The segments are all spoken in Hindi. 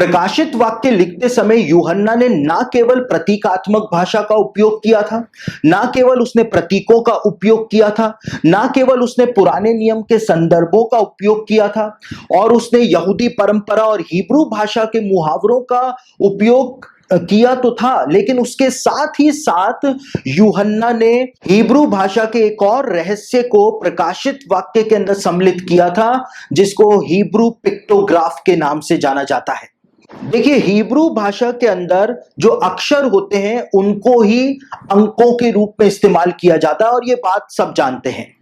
प्रकाशित वाक्य लिखते समय यूहन्ना ने ना केवल प्रतीकात्मक भाषा का उपयोग किया था, ना केवल उसने प्रतीकों का उपयोग किया था, ना केवल उसने पुराने नियम के संदर्भों का उपयोग किया था, और उसने यहूदी परंपरा और हिब्रू भाषा के मुहावरों का उपयोग किया तो था, लेकिन उसके साथ ही साथ यूहन्ना ने हिब्रू भाषा के एक और रहस्य को प्रकाशित वाक्य के अंदर सम्मिलित किया था, जिसको हिब्रू पिक्टोग्राफ के नाम से जाना जाता है। देखिए, हिब्रू भाषा के अंदर जो अक्षर होते हैं उनको ही अंकों के रूप में इस्तेमाल किया जाता है, और ये बात सब जानते हैं।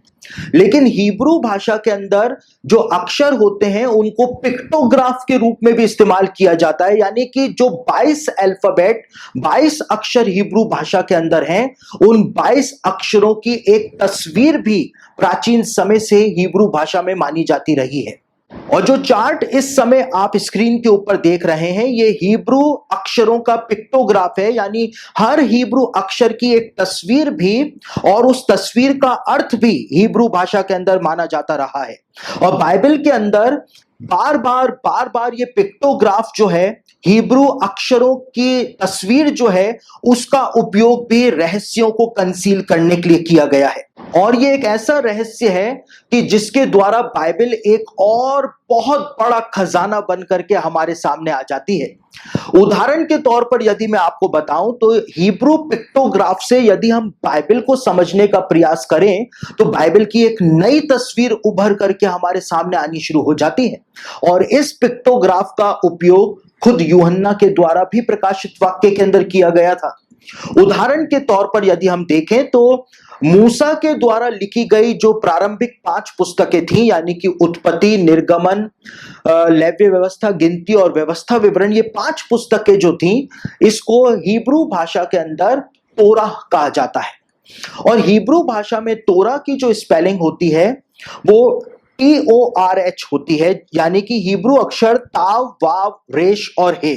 लेकिन हिब्रू भाषा के अंदर जो अक्षर होते हैं उनको पिक्टोग्राफ के रूप में भी इस्तेमाल किया जाता है, यानी कि जो 22 अल्फाबेट 22 अक्षर हिब्रू भाषा के अंदर हैं, उन 22 अक्षरों की एक तस्वीर भी प्राचीन समय से हिब्रू भाषा में मानी जाती रही है। और जो चार्ट इस समय आप स्क्रीन के ऊपर देख रहे हैं, ये हिब्रू अक्षरों का पिक्टोग्राफ है, यानी हर हिब्रू अक्षर की एक तस्वीर भी और उस तस्वीर का अर्थ भी हिब्रू भाषा के अंदर माना जाता रहा है। और बाइबल के अंदर बार बार ये पिक्टोग्राफ जो है, हिब्रू अक्षरों की तस्वीर जो है, उसका उपयोग भी रहस्यों को कंसील करने के लिए किया गया है। और ये एक ऐसा रहस्य है कि जिसके द्वारा बाइबल एक और बहुत बड़ा खजाना बन करके हमारे सामने आ जाती है। उदाहरण के तौर पर यदि मैं आपको बताऊं तो हिब्रू पिक्टोग्राफ से यदि हम बाइबल को समझने का प्रयास करें तो बाइबल की एक नई तस्वीर उभर करके हमारे सामने आनी शुरू हो जाती है। और इस पिक्टोग्राफ का उपयोग खुद यूहन्ना के द्वारा भी प्रकाशित वाक्य के अंदर किया गया था। उदाहरण के तौर पर यदि हम देखें तो मूसा के द्वारा लिखी गई जो प्रारंभिक 5 पुस्तकें थीं, यानी कि उत्पत्ति, निर्गमन, लेव्य व्यवस्था, गिनती और व्यवस्था विवरण, ये 5 पुस्तकें जो थीं, इसको हिब्रू भाषा के अंदर तोरा कहा जाता है। और हिब्रू भाषा में तोरा की जो स्पेलिंग होती है वो TORH होती है, यानी कि हिब्रू अक्षर ताव, वाव, रेश और हे।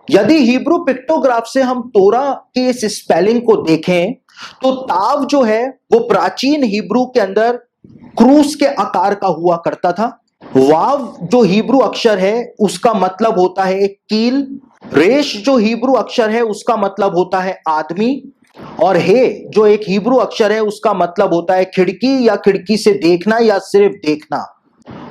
यदि हिब्रू पिक्टोग्राफ से हम तोरा की इस स्पेलिंग को देखें तो ताव जो है वो प्राचीन हिब्रू के अंदर क्रूस के आकार का हुआ करता था। वाव जो हिब्रू अक्षर है उसका मतलब होता है एक कील। रेश जो हिब्रू अक्षर है उसका मतलब होता है आदमी। और हे जो एक हिब्रू अक्षर है उसका मतलब होता है खिड़की या खिड़की से देखना या सिर्फ देखना।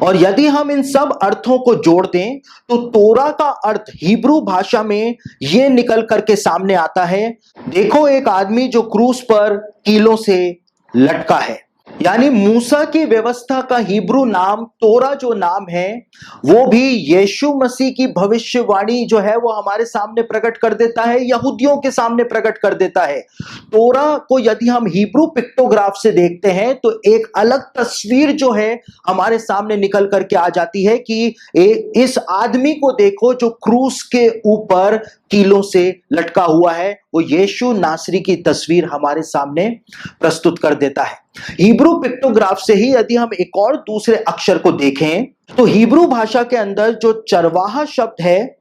और यदि हम इन सब अर्थों को जोड़ दें तो तोरा का अर्थ हिब्रू भाषा में यह निकल करके सामने आता है, देखो एक आदमी जो क्रूस पर कीलों से लटका है। यानी मूसा की व्यवस्था का हिब्रू नाम तोरा जो नाम है वो भी यीशु मसीह की भविष्यवाणी जो है वो हमारे सामने प्रकट कर देता है, यहूदियों के सामने प्रकट कर देता है। तोरा को यदि हम हिब्रू पिक्टोग्राफ से देखते हैं तो एक अलग तस्वीर जो है हमारे सामने निकल करके आ जाती है कि इस आदमी को देखो जो क्रूस के ऊपर कीलों से लटका हुआ है, वो यीशु नासरी की तस्वीर हमारे सामने प्रस्तुत कर देता है। हिब्रू पिक्टोग्राफ से ही यदि हम एक और दूसरे अक्षर को देखें तो हिब्रू भाषा के अंदर जो चरवाहा शब्द है,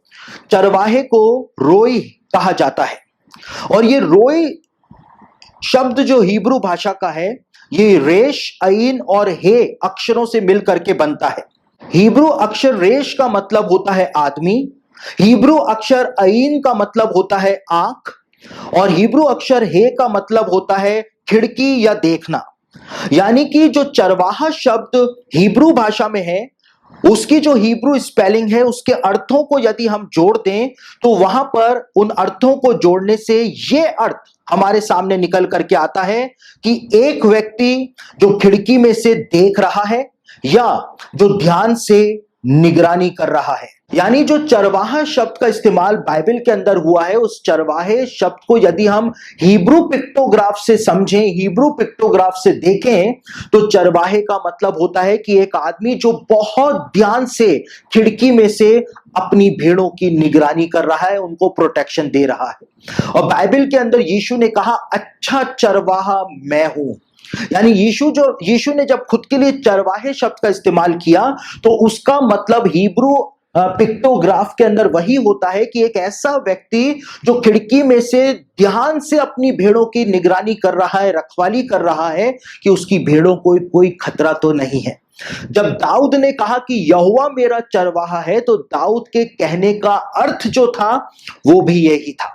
चरवाहे को रोई कहा जाता है। और ये रोई शब्द जो हिब्रू भाषा का है ये रेश, अईन और हे अक्षरों से मिलकर के बनता है। हिब्रू अक्षर रेश का मतलब होता है आदमी, हिब्रू अक्षर अईन का मतलब होता है आंख, और हिब्रू अक्षर हे का मतलब होता है खिड़की या देखना। यानी कि जो चरवाहा शब्द हिब्रू भाषा में है उसकी जो हिब्रू स्पेलिंग है उसके अर्थों को यदि हम जोड़ दें तो वहां पर उन अर्थों को जोड़ने से यह अर्थ हमारे सामने निकल करके आता है कि एक व्यक्ति जो खिड़की में से देख रहा है या जो ध्यान से निगरानी कर रहा है। यानी जो चरवाहा शब्द का इस्तेमाल बाइबल के अंदर हुआ है, उस चरवाहे शब्द को यदि हम हिब्रू पिक्टोग्राफ से समझें, हिब्रू पिक्टोग्राफ से देखें तो चरवाहे का मतलब होता है कि एक आदमी जो बहुत ध्यान से खिड़की में से अपनी भेड़ों की निगरानी कर रहा है, उनको प्रोटेक्शन दे रहा है। और बाइबल के अंदर यीशु ने कहा अच्छा चरवाहा मैं हूं। यानी यीशु ने जब खुद के लिए चरवाहे शब्द का इस्तेमाल किया तो उसका मतलब हिब्रू पिक्टोग्राफ के अंदर वही होता है कि एक ऐसा व्यक्ति जो खिड़की में से ध्यान से अपनी भेड़ों की निगरानी कर रहा है, रखवाली कर रहा है कि उसकी भेड़ों को कोई खतरा तो नहीं है। जब दाऊद ने कहा कि यहोवा मेरा चरवाहा है, तो दाऊद के कहने का अर्थ जो था वो भी यही था।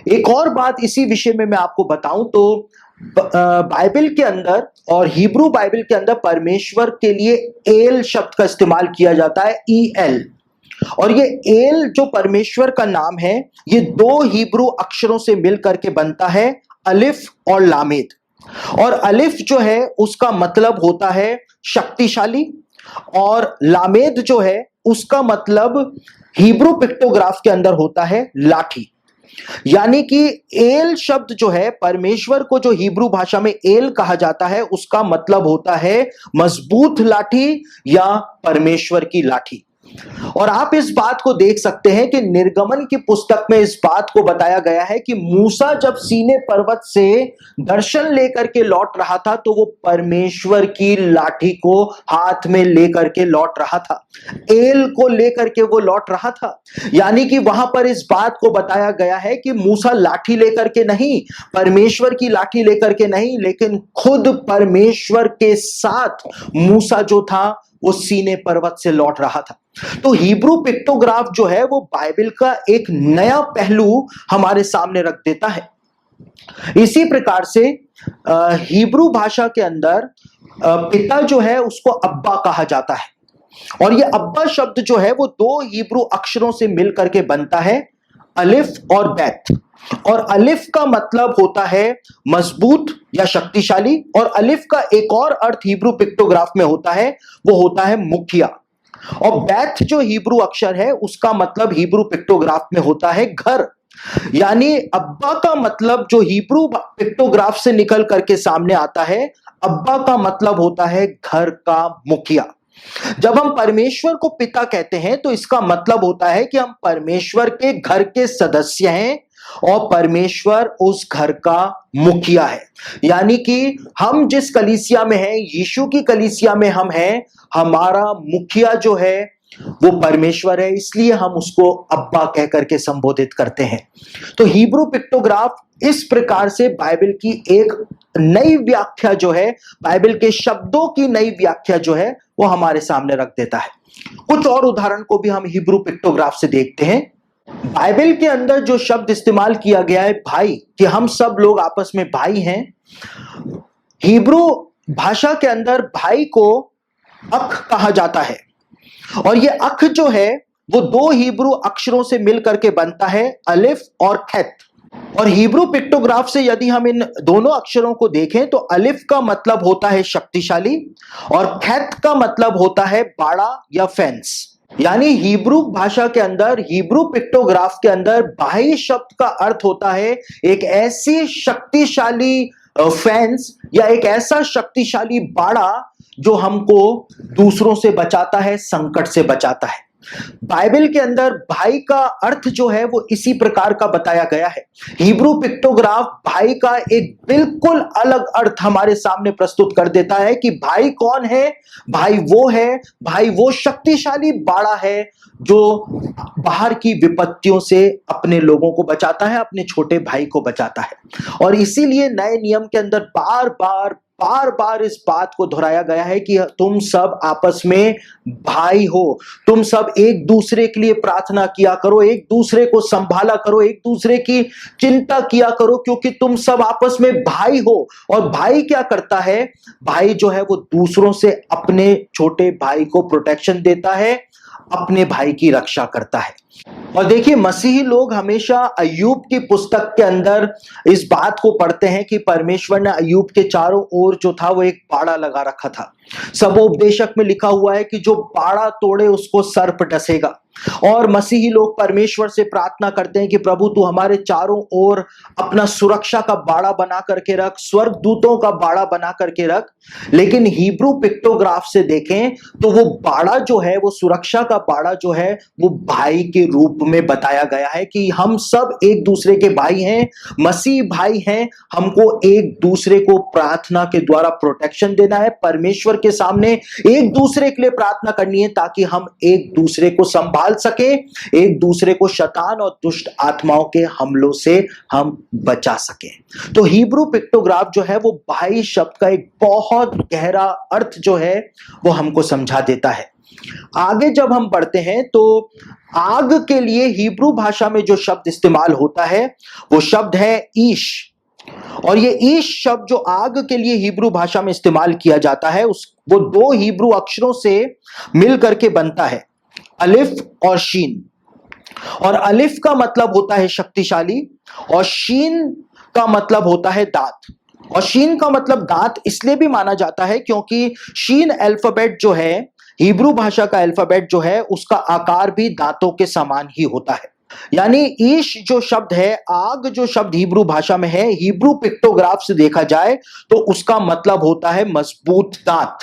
एक और बात इसी विषय में मैं आपको बताऊं तो बाइबल के अंदर और हिब्रू बाइबल के अंदर परमेश्वर के लिए एल शब्द का इस्तेमाल किया जाता है, EL। और ये एल जो परमेश्वर का नाम है, ये दो हिब्रू अक्षरों से मिल करके बनता है, अलिफ और लामेद। और अलिफ जो है उसका मतलब होता है शक्तिशाली, और लामेद जो है उसका मतलब हिब्रू पिक्टोग्राफ के अंदर होता है लाठी। यानी कि एल शब्द जो है, परमेश्वर को जो हिब्रू भाषा में एल कहा जाता है, उसका मतलब होता है मजबूत लाठी या परमेश्वर की लाठी। और आप इस बात को देख सकते हैं कि निर्गमन की पुस्तक में इस बात को बताया गया है कि मूसा जब सीने पर्वत से दर्शन लेकर के लौट रहा था, तो वो परमेश्वर की लाठी को हाथ में लेकर के लौट रहा था, एल को लेकर के वो लौट रहा था। यानी कि वहां पर इस बात को बताया गया है कि मूसा लाठी लेकर के नहीं, परमेश्वर की लाठी लेकर के नहीं, लेकिन खुद परमेश्वर के साथ मूसा जो था वो सीने पर्वत से लौट रहा था। तो हिब्रू पिक्टोग्राफ जो है वो बाइबल का एक नया पहलू हमारे सामने रख देता है। इसी प्रकार से हिब्रू भाषा के अंदर पिता जो है उसको अब्बा कहा जाता है, और ये अब्बा शब्द जो है वो दो हिब्रू अक्षरों से मिलकर के बनता है, अलिफ और बैत। और अलिफ का मतलब होता है मजबूत या शक्तिशाली, और अलिफ का एक और अर्थ हिब्रू पिक्टोग्राफ में होता है, वो होता है मुखिया। और बैत जो हिब्रू अक्षर है उसका मतलब हिब्रू पिक्टोग्राफ में होता है घर। यानी अब्बा का मतलब जो हिब्रू पिक्टोग्राफ से निकल करके सामने आता है, अब्बा का मतलब होता है घर का मुखिया। जब हम परमेश्वर को पिता कहते हैं तो इसका मतलब होता है कि हम परमेश्वर के घर के सदस्य हैं और परमेश्वर उस घर का मुखिया है। यानी कि हम जिस कलीसिया में हैं, यीशु की कलीसिया में हम हैं, हमारा मुखिया जो है वो परमेश्वर है, इसलिए हम उसको अब्बा कह करके संबोधित करते हैं। तो हिब्रू पिक्टोग्राफ इस प्रकार से बाइबल की एक नई व्याख्या जो है, बाइबल के शब्दों की नई व्याख्या जो है वो हमारे सामने रख देता है। कुछ और उदाहरण को भी हम हिब्रू पिक्टोग्राफ से देखते हैं। बाइबल के अंदर जो शब्द इस्तेमाल किया गया है भाई, कि हम सब लोग आपस में भाई हैं, हिब्रू भाषा के अंदर भाई को अख कहा जाता है, और ये अख जो है वो दो हिब्रू अक्षरों से मिलकर के बनता है, अलिफ और खैत। और हिब्रू पिक्टोग्राफ से यदि हम इन दोनों अक्षरों को देखें तो अलिफ का मतलब होता है शक्तिशाली, और खैत का मतलब होता है बाड़ा या फेंस। यानी हिब्रू भाषा के अंदर, हिब्रू पिक्टोग्राफ के अंदर भाई शब्द का अर्थ होता है एक ऐसी शक्तिशाली फेंस या एक ऐसा शक्तिशाली बाड़ा जो हमको दूसरों से बचाता है, संकट से बचाता है। बाइबल के अंदर भाई का अर्थ जो है वो इसी प्रकार का बताया गया है। हिब्रू पिक्टोग्राफ भाई का एक बिल्कुल अलग अर्थ हमारे सामने प्रस्तुत कर देता है कि भाई कौन है। भाई वो है, भाई वो शक्तिशाली बाड़ा है जो बाहर की विपत्तियों से अपने लोगों को बचाता है, अपने छोटे भाई को बचाता है। और इसीलिए नए नियम के अंदर बार बार इस बात को दोहराया गया है कि तुम सब आपस में भाई हो, तुम सब एक दूसरे के लिए प्रार्थना किया करो, एक दूसरे को संभाला करो, एक दूसरे की चिंता किया करो, क्योंकि तुम सब आपस में भाई हो। और भाई क्या करता है? भाई जो है वो दूसरों से अपने छोटे भाई को प्रोटेक्शन देता है, अपने भाई की रक्षा करता है। और देखिए, मसीही लोग हमेशा अय्यूब की पुस्तक के अंदर इस बात को पढ़ते हैं कि परमेश्वर ने अय्यूब के चारों ओर जो था वो एक बाड़ा लगा रखा था। सबोपदेशक में लिखा हुआ है कि जो बाड़ा तोड़े उसको सर्प डसेगा। और मसीही लोग परमेश्वर से प्रार्थना करते हैं कि प्रभु तू हमारे चारों ओर अपना सुरक्षा का बाड़ा बना करके रख, स्वर्ग दूतों का बाड़ा बना करके रख। लेकिन हिब्रू पिक्टोग्राफ से देखें तो वो बाड़ा जो है, वो सुरक्षा का बाड़ा जो है, वो भाई के रूप में बताया गया है कि हम सब एक दूसरे के भाई हैं, मसीह भाई हैं। हमको एक दूसरे को प्रार्थना के द्वारा प्रोटेक्शन देना है, परमेश्वर के सामने एक दूसरे के लिए प्रार्थना करनी है ताकि हम एक दूसरे को संभाल संभाल सके, एक दूसरे को शैतान और दुष्ट आत्माओं के हमलों से हम बचा सके। तो हिब्रू पिक्टोग्राफ जो है वो बाह्य शब्द का एक बहुत गहरा अर्थ जो है वो हमको समझा देता है। आगे जब हम बढ़ते हैं तो आग के लिए हिब्रू भाषा में जो शब्द इस्तेमाल होता है वो शब्द है ईश। और ये ईश शब्द जो आग के लिए हिब्रू भाषा में इस्तेमाल किया जाता है वो दो हिब्रू अक्षरों से मिल करके बनता है, अलिफ और शीन। और अलिफ का मतलब होता है शक्तिशाली और शीन का मतलब होता है दांत। और शीन का मतलब दांत इसलिए भी माना जाता है क्योंकि शीन अल्फाबेट जो है, हिब्रू भाषा का अल्फाबेट जो है, उसका आकार भी दांतों के समान ही होता है। यानी ईश जो शब्द है, आग जो शब्द हिब्रू भाषा में है, हिब्रू पिक्टोग्राफ से देखा जाए तो उसका मतलब होता है मजबूत दांत।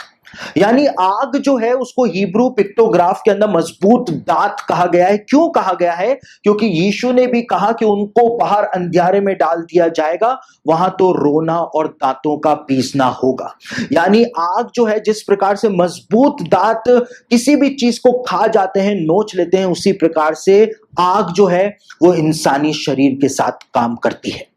यानी आग जो है उसको हिब्रू पिक्टोग्राफ के अंदर मजबूत दांत कहा गया है। क्यों कहा गया है? क्योंकि यीशु ने भी कहा कि उनको बाहर अंधियारे में डाल दिया जाएगा, वहां तो रोना और दांतों का पीसना होगा। यानी आग जो है जिस प्रकार से मजबूत दांत किसी भी चीज को खा जाते हैं, नोच लेते हैं, उसी प्रकार से आग जो है वो इंसानी शरीर के साथ काम करती है।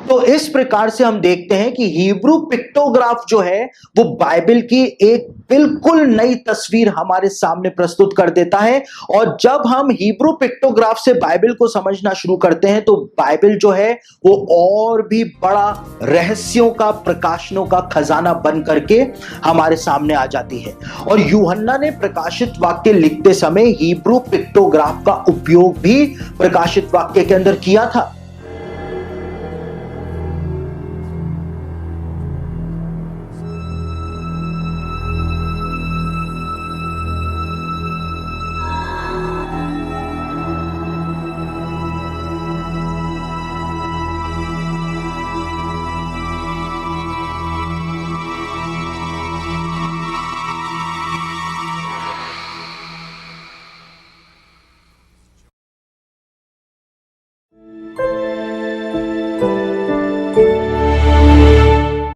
तो इस प्रकार से हम देखते हैं कि हिब्रू पिक्टोग्राफ जो है वो बाइबल की एक बिल्कुल नई तस्वीर हमारे सामने प्रस्तुत कर देता है। और जब हम हिब्रू पिक्टोग्राफ से बाइबल को समझना शुरू करते हैं तो बाइबल जो है वो और भी बड़ा रहस्यों का, प्रकाशनों का खजाना बन करके हमारे सामने आ जाती है। और यूहन्ना ने प्रकाशित वाक्य लिखते समय हिब्रू पिक्टोग्राफ का उपयोग भी प्रकाशित वाक्य के अंदर किया था।